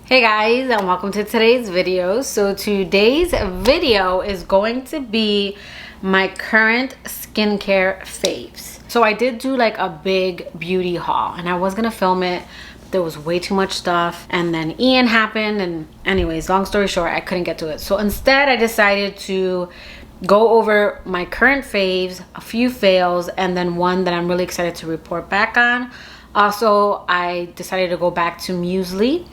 Hey guys, and welcome to today's video. So today's video is going to be my current skincare faves. So I did do like a big beauty haul and I was gonna film it, but there was way too much stuff, and then Ian happened, and anyways, long story short, I couldn't get to it. So instead I decided to go over my current faves, a few fails, and then one that I'm really excited to report back on. Also, I decided to go back to Musely.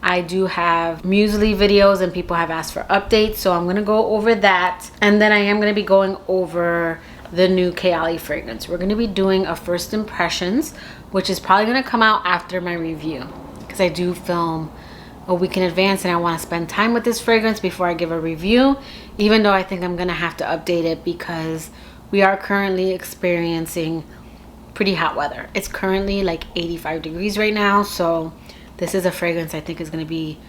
I do have Musely videos and people have asked for updates, so I'm gonna go over that. And then I am gonna be going over the new Kayali fragrance. We're gonna be doing a first impressions, which is probably gonna come out after my review, because I do film a week in advance and I wanna spend time with this fragrance before I give a review, even though I think I'm gonna have to update it because we are currently experiencing pretty hot weather. It's currently like 85 degrees right now, so this is a fragrance I think is going to be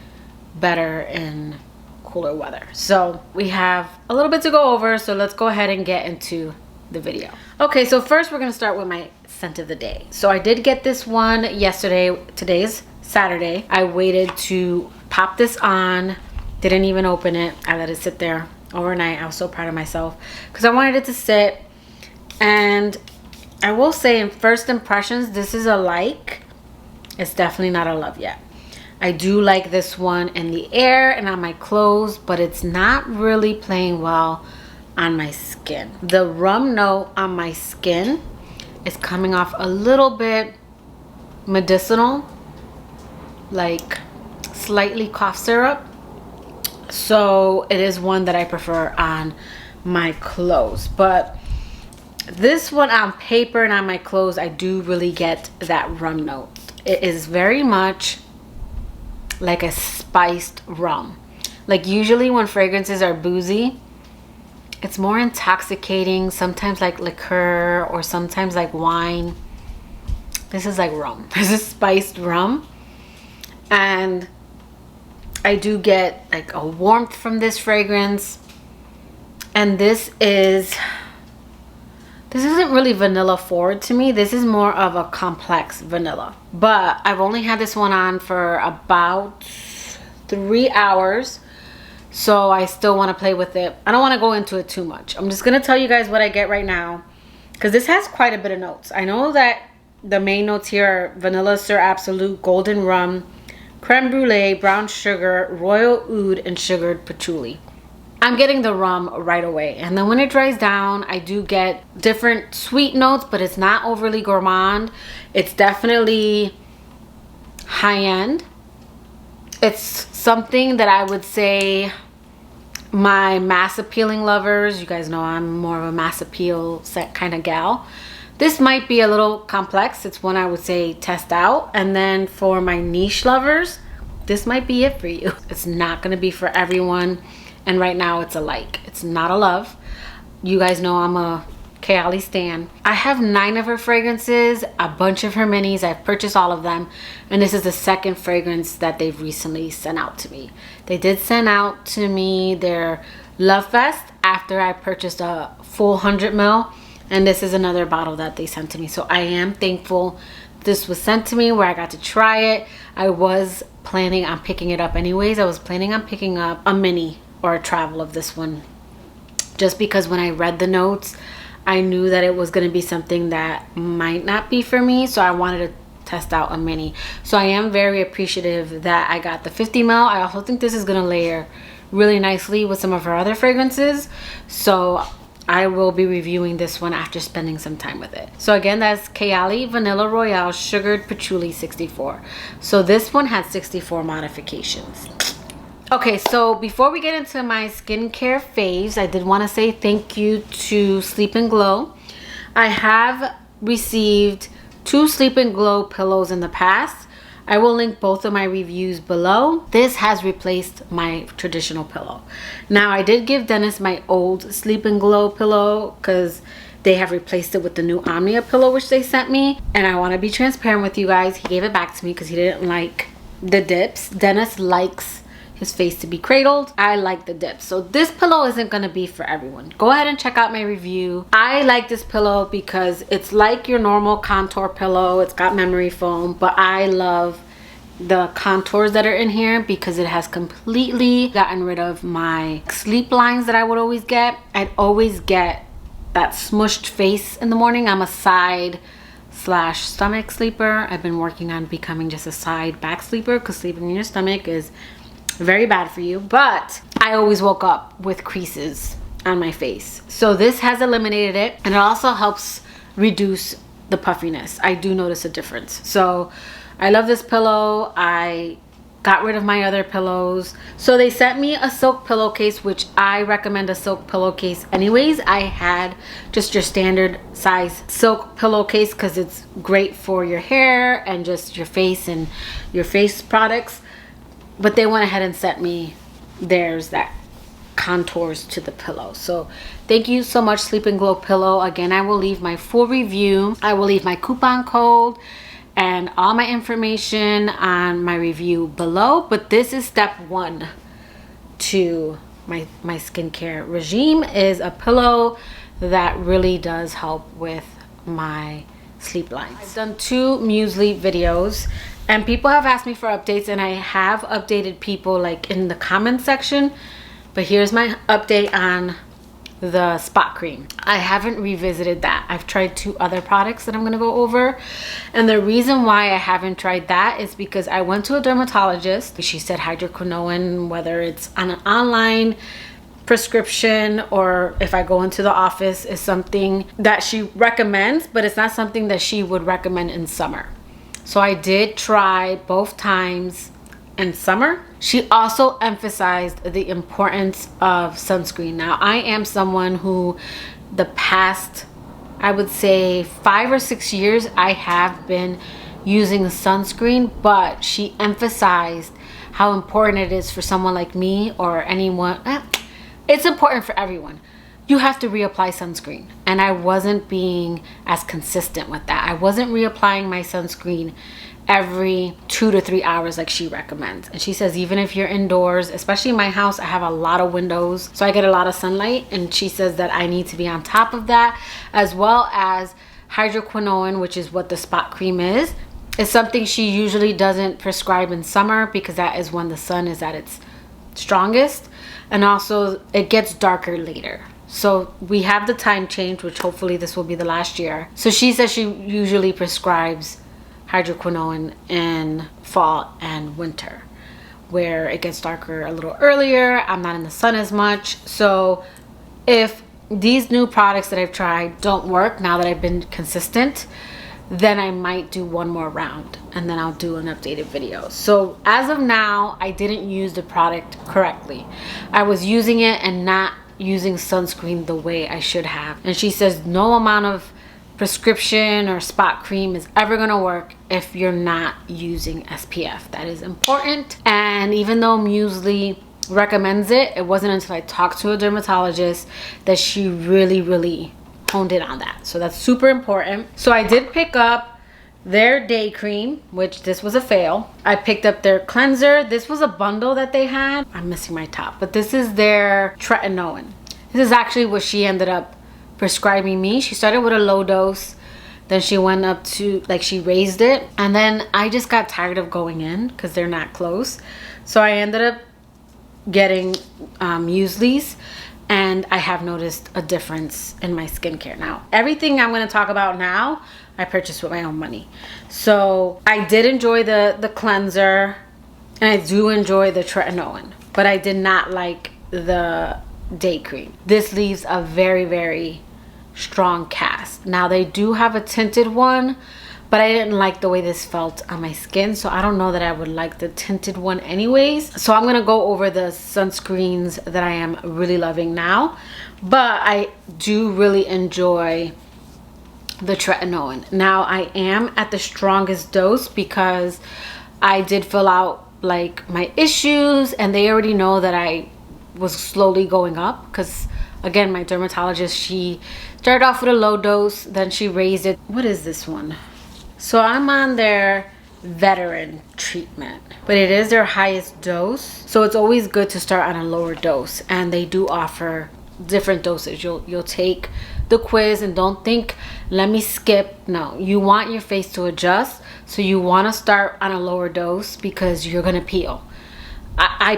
better in cooler weather. So we have a little bit to go over, so let's go ahead and get into the video. Okay, so first we're going to start with my scent of the day. So I did get this one yesterday. Today is Saturday. I waited to pop this on, didn't even open it. I let it sit there overnight. I was so proud of myself because I wanted it to sit. And I will say, in first impressions, this is a like. It's definitely not a love yet. I do like this one in the air and on my clothes, but it's not really playing well on my skin. The rum note on my skin is coming off a little bit medicinal, like slightly cough syrup. So it is one that I prefer on my clothes. But this one on paper and on my clothes, I do really get that rum note. It is very much like a spiced rum. Like usually when fragrances are boozy, it's more intoxicating, sometimes like liqueur or sometimes like wine. This is like rum. This is spiced rum. And I do get like a warmth from this fragrance. And this isn't really vanilla forward to me. This is more of a complex vanilla. But I've only had this one on for about 3 hours. So I still want to play with it. I don't want to go into it too much. I'm just going to tell you guys what I get right now, because this has quite a bit of notes. I know that the main notes here are vanilla, Sir Absolute, golden rum, creme brulee, brown sugar, royal oud, and sugared patchouli. I'm getting the rum right away, and then when it dries down, I do get different sweet notes, but it's not overly gourmand. It's definitely high-end. It's something that I would say my mass appealing lovers, you guys know I'm more of a mass appeal set kind of gal. This might be a little complex. It's one I would say test out. And then for my niche lovers, this might be it for you. It's not going to be for everyone. And right now it's a like. It's not a love. You guys know I'm a Kayali stan. I have 9 of her fragrances, a bunch of her minis. I've purchased all of them. And this is the second fragrance that they've recently sent out to me. They did send out to me their Love Fest after I purchased a full 100 ml. And this is another bottle that they sent to me. So I am thankful this was sent to me where I got to try it. I was planning on picking it up anyways. I was planning on picking up a mini or a travel of this one, just because when I read the notes, I knew that it was going to be something that might not be for me, so I wanted to test out a mini. So I am very appreciative that I got the 50 ml. I also think this is going to layer really nicely with some of her other fragrances, so I will be reviewing this one after spending some time with it. So again, that's Kayali Vanilla Royale Sugared Patchouli 64. So this one had 64 modifications. Okay, so before we get into my skincare faves, I did want to say thank you to Sleep and Glow. I have received 2 Sleep and Glow pillows in the past. I will link both of my reviews below. This has replaced my traditional pillow. Now, I did give Dennis my old Sleep and Glow pillow because they have replaced it with the new Omnia pillow, which they sent me. And I want to be transparent with you guys. He gave it back to me because he didn't like the dips. Dennis likes his face to be cradled. I like the dip. So this pillow isn't going to be for everyone. Go ahead and check out my review. I like this pillow because it's like your normal contour pillow. It's got memory foam, but I love the contours that are in here because it has completely gotten rid of my sleep lines that I would always get. I'd always get that smushed face in the morning. I'm a side / stomach sleeper. I've been working on becoming just a side back sleeper because sleeping in your stomach is very bad for you. But I always woke up with creases on my face. So this has eliminated it, and it also helps reduce the puffiness. I do notice a difference. So I love this pillow. I got rid of my other pillows. So they sent me a silk pillowcase, which I recommend a silk pillowcase anyways. I had just your standard size silk pillowcase because it's great for your hair and just your face and your face products. But they went ahead and sent me theirs that contours to the pillow. So thank you so much, Sleep and Glow Pillow. Again, I will leave my full review. I will leave my coupon code and all my information on my review below. But this is step 1 to my skincare regime, is a pillow that really does help with my sleep lines. I've done 2 Musely videos and people have asked me for updates, and I have updated people like in the comment section. But here's my update on the spot cream. I haven't revisited that. I've tried 2 other products that I'm gonna go over. And the reason why I haven't tried that is because I went to a dermatologist. She said hydroquinone, whether it's on an online prescription or if I go into the office, is something that she recommends, but it's not something that she would recommend in summer. So I did try both times in summer. She also emphasized the importance of sunscreen. Now, I am someone who the past, I would say 5 or 6 years, I have been using sunscreen, but she emphasized how important it is for someone like me or anyone. It's important for everyone. You have to reapply sunscreen, and I wasn't being as consistent with that. I wasn't reapplying my sunscreen every 2 to 3 hours like she recommends. And she says even if you're indoors, especially in my house, I have a lot of windows, so I get a lot of sunlight, and she says that I need to be on top of that, as well as hydroquinone, which is what the spot cream is. It's something she usually doesn't prescribe in summer because that is when the sun is at its strongest, and also it gets darker later. So we have the time change, which hopefully this will be the last year. So she says she usually prescribes hydroquinone in fall and winter, where it gets darker a little earlier. I'm not in the sun as much. So if these new products that I've tried don't work now that I've been consistent, then I might do one more round and then I'll do an updated video. So as of now, I didn't use the product correctly. I was using it and not using sunscreen the way I should have. And she says no amount of prescription or spot cream is ever gonna work if you're not using SPF. That is important. And even though Musely recommends it, it wasn't until I talked to a dermatologist that she really honed in on that. So that's super important. So I did pick up their day cream, which this was a fail. I picked up their cleanser. This was a bundle that they had. I'm missing my top, but this is their Tretinoin. This is actually what she ended up prescribing me. She started with a low dose, then she went up to, like, she raised it, and then I just got tired of going in because they're not close. So I ended up getting Musely's, and I have noticed a difference in my skincare now. Everything I'm going to talk about now, I purchased with my own money. So I did enjoy the cleanser, and I do enjoy the Tretinoin, but I did not like the day cream. This leaves a very strong cast. Now they do have a tinted one, but I didn't like the way this felt on my skin, so I don't know that I would like the tinted one anyways. So I'm gonna go over the sunscreens that I am really loving now, but I do really enjoy the Tretinoin. Now I am at the strongest dose because I did fill out like my issues, and they already know that I was slowly going up because, again, my dermatologist, she started off with a low dose, then she raised it. What is this one? So I'm on their veteran treatment, but it is their highest dose, so it's always good to start on a lower dose, and they do offer different dosage. You'll take the quiz, and don't think let me skip. No, you want your face to adjust, So you want to start on a lower dose because you're gonna peel. I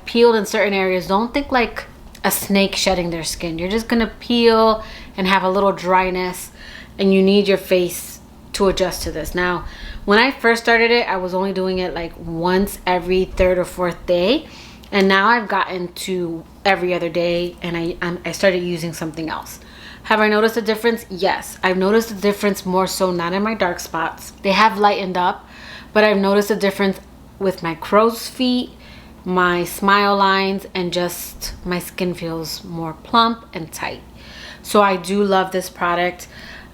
peeled in certain areas. Don't think like a snake shedding their skin. You're just gonna peel and have a little dryness, and you need your face to adjust to this. Now, when I first started it, I was only doing it like once every third or fourth day, and now I've gotten to every other day, and I started using something else. Have I noticed a difference? Yes, I've noticed a difference, more so not in my dark spots. They have lightened up, but I've noticed a difference with my crow's feet, my smile lines, and just my skin feels more plump and tight. So I do love this product.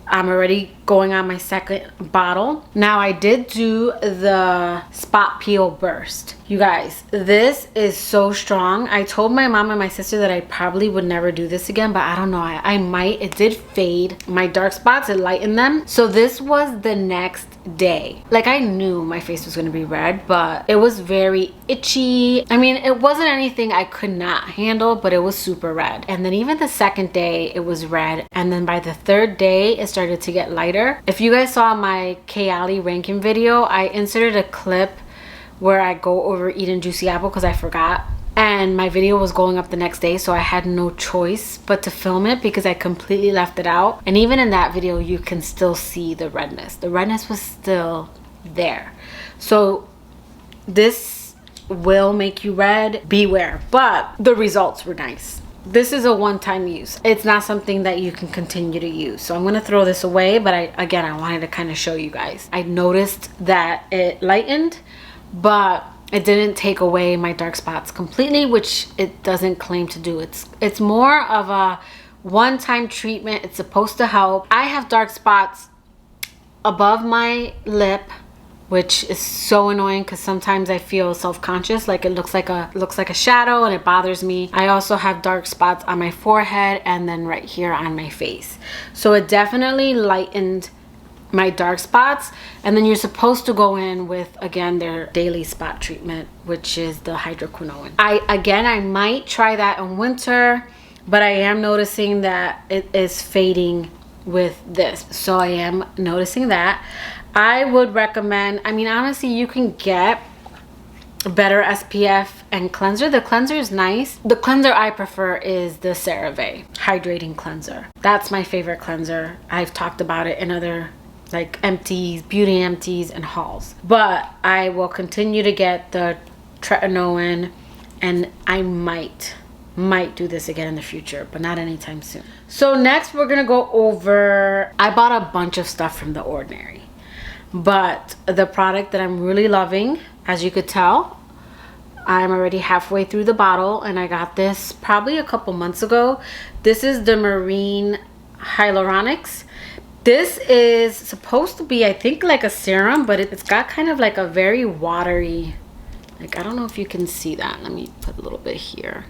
I'm already going on my second bottle. Now, I did do the spot peel burst. You guys, this is so strong. I told my mom and my sister that I probably would never do this again, but I don't know, I might. It did fade my dark spots, it lightened them. So this was the next day. Like, I knew my face was gonna be red, but it was very itchy. I mean, it wasn't anything I could not handle, but it was super red. And then even the second day, it was red. And then by the third day, it started to get lighter. If you guys saw my Kayali ranking video, I inserted a clip where I go over eating juicy apple because I forgot. And my video was going up the next day, so I had no choice but to film it because I completely left it out. And even in that video, you can still see the redness. The redness was still there. So this will make you red, beware. But the results were nice. This is a one-time use. It's not something that you can continue to use. So I'm gonna throw this away, but I wanted to kind of show you guys. I noticed that it lightened, but it didn't take away my dark spots completely, which it doesn't claim to do. It's more of a one-time treatment. It's supposed to help. I have dark spots above my lip, which is so annoying because sometimes I feel self-conscious, like it looks like a shadow, and it bothers me. I also have dark spots on my forehead and then right here on my face. So it definitely lightened my dark spots. And then you're supposed to go in with, again, their daily spot treatment, which is the hydroquinone. I might try that in winter, but I am noticing that it is fading with this. So I am noticing that. I would recommend, I mean, honestly, you can get better SPF and cleanser. The cleanser is nice. The cleanser I prefer is the CeraVe hydrating cleanser. That's my favorite cleanser. I've talked about it in other like empties, beauty empties, and hauls. But I will continue to get the Tretinoin, and I might do this again in the future, but not anytime soon. So next we're gonna go over, I bought a bunch of stuff from The Ordinary, but the product that I'm really loving, as you could tell, I'm already halfway through the bottle, and I got this probably a couple months ago. This is the Marine Hyaluronics. This is supposed to be, I think, like a serum, but it's got kind of like a very watery, like, I don't know if you can see that. Let me put a little bit here.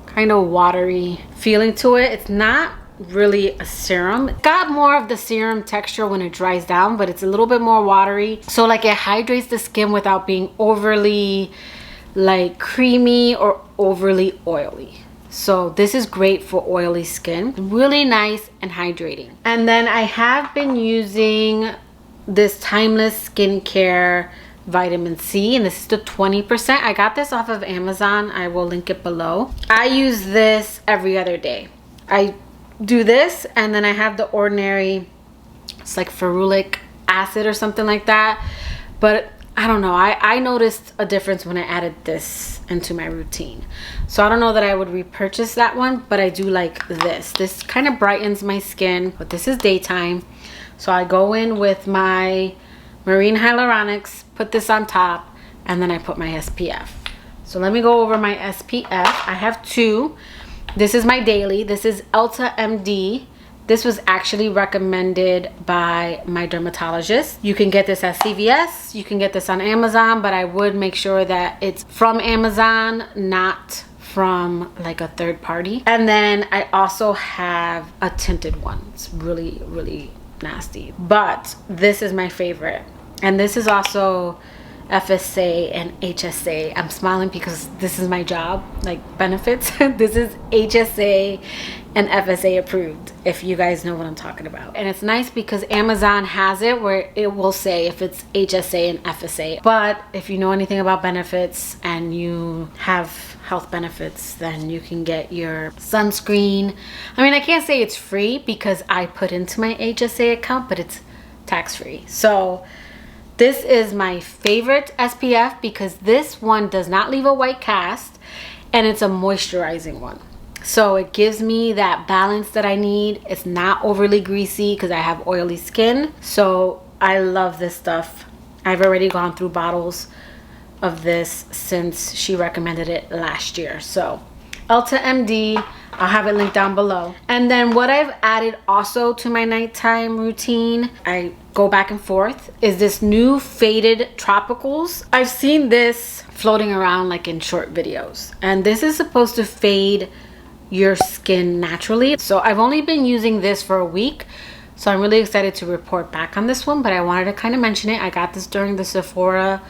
Kind of watery feeling to it. It's not really a serum. It's got more of the serum texture when it dries down, but it's a little bit more watery. So like it hydrates the skin without being overly like creamy or overly oily. So this is great for oily skin. Really nice and hydrating. And then I have been using this Timeless Skincare Vitamin C, and this is the 20%. I got this off of Amazon. I will link it below. I use this every other day. I do this, and then I have The Ordinary, it's like ferulic acid or something like that. But I don't know, I noticed a difference when I added this into my routine. So I don't know that I would repurchase that one, but I do like this. This kind of brightens my skin, but this is daytime. So I go in with my Marine Hyaluronics, put this on top, and then I put my SPF. So let me go over my SPF. I have two. This is my daily. This is Elta MD. This was actually recommended by my dermatologist. You can get this at CVS. You can get this on Amazon, but I would make sure that it's from Amazon, not from like a third party. And then I also have a tinted one. It's really, really nasty. But this is my favorite. And this is also FSA and HSA. I'm smiling because this is my job, like benefits. This is HSA and FSA approved, if you guys know what I'm talking about. And it's nice because Amazon has it where it will say if it's HSA and FSA. But if you know anything about benefits and you have health benefits, then you can get your sunscreen. I mean, I can't say it's free because I put into my HSA account, but it's tax-free. So this is my favorite SPF because this one does not leave a white cast and it's a moisturizing one. So it gives me that balance that I need. It's not overly greasy because I have oily skin. So I love this stuff. I've already gone through bottles of this since she recommended it last year. So Elta MD, I'll have it linked down below. And then what I've added also to my nighttime routine, I go back and forth, is this new faded tropicals. I've seen this floating around like in short videos, and this is supposed to fade your skin naturally. So I've only been using this for a week, so I'm really excited to report back on this one, but I wanted to kind of mention it. I got this during the Sephora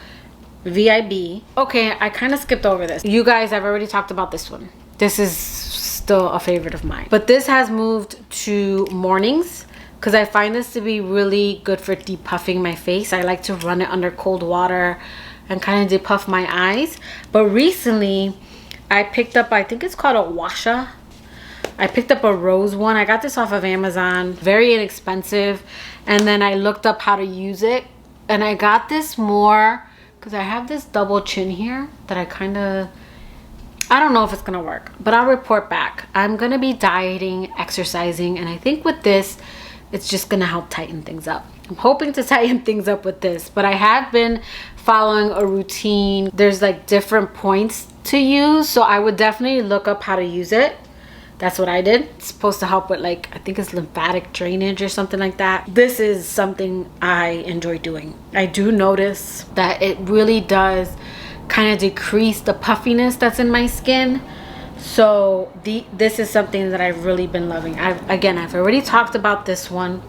VIB. Okay, I kind of skipped over this. You guys, I've already talked about this one. This is still a favorite of mine, but this has moved to mornings because I find this to be really good for depuffing my face. I like to run it under cold water and kind of depuff my eyes. But recently I picked up, I think it's called a Gua Sha. I picked up a rose one. I got this off of Amazon, very inexpensive. And then I looked up how to use it, and I got this more because I have this double chin here that I don't know if it's gonna work, but I'll report back. I'm gonna be dieting, exercising, and I think with this, it's just gonna help tighten things up. I'm hoping to tighten things up with this, but I have been following a routine. There's like different points to use, so I would definitely look up how to use it. That's what I did. It's supposed to help with, like, I think it's lymphatic drainage or something like that. This is something I enjoy doing. I do notice that it really does kind of decrease the puffiness that's in my skin. So this is something that I've really been loving. I've already talked about this one,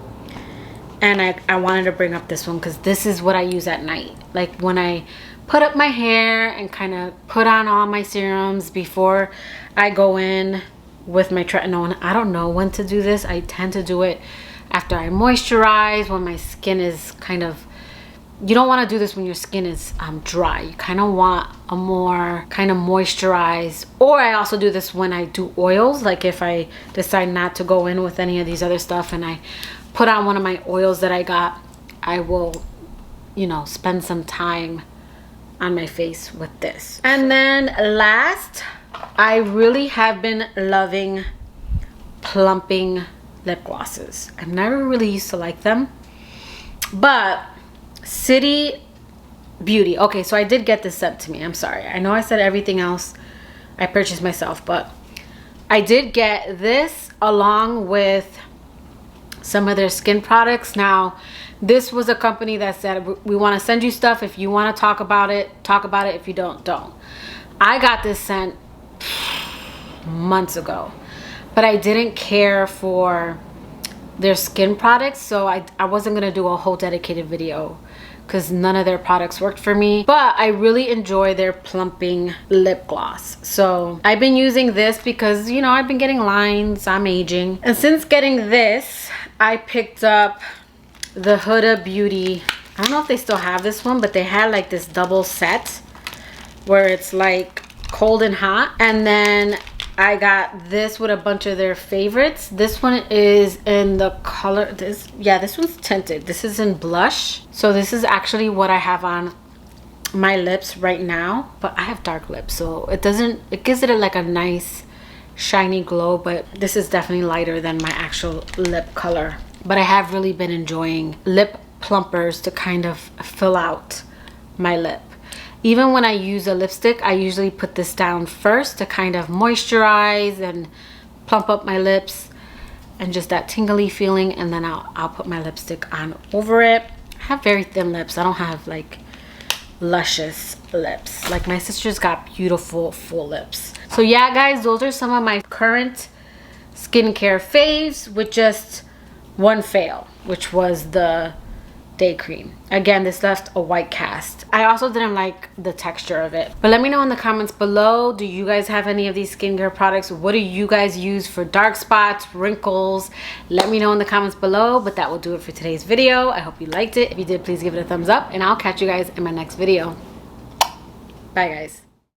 and I wanted to bring up this one because this is what I use at night. Like when I put up my hair and kind of put on all my serums before I go in with my Tretinoin. I don't know when to do this. I tend to do it after I moisturize, when my skin is kind of, you don't want to do this when your skin is dry. You kind of want a more kind of moisturized. Or I also do this when I do oils, like if I decide not to go in with any of these other stuff and I put on one of my oils that I got, I will, you know, spend some time on my face with this. And then last, I really have been loving Plumping Lip Glosses. I've never really used to like them, but City Beauty. Okay, so I did get this sent to me. I'm sorry. I know I said everything else I purchased myself, but I did get this along with some of their skin products. Now, this was a company that said, we want to send you stuff. If you want to talk about it, talk about it. If you don't, don't. I got this sent months ago, but I didn't care for their skin products, so I wasn't going to do a whole dedicated video because none of their products worked for me. But I really enjoy their plumping lip gloss. So I've been using this because, you know, I've been getting lines, I'm aging. And since getting this, I picked up the Huda Beauty. I don't know if they still have this one, but they had like this double set where it's like cold and hot. And then I got this with a bunch of their favorites. This one is in the color, this one's tinted. This is in blush. So this is actually what I have on my lips right now, but I have dark lips, so it gives it like a nice shiny glow, but this is definitely lighter than my actual lip color. But I have really been enjoying lip plumpers to kind of fill out my lip. Even when I use a lipstick, I usually put this down first to kind of moisturize and plump up my lips and just that tingly feeling, and then I'll put my lipstick on over it. I have very thin lips. I don't have like luscious lips. Like my sister's got beautiful full lips. So yeah, guys, those are some of my current skincare faves with just one fail, which was the day cream. Again, this left a white cast. I also didn't like the texture of it. But let me know in the comments below, do you guys have any of these skincare products? What do you guys use for dark spots, wrinkles? Let me know in the comments below. But that will do it for today's video. I hope you liked it. If you did, please give it a thumbs up, and I'll catch you guys in my next video. Bye guys.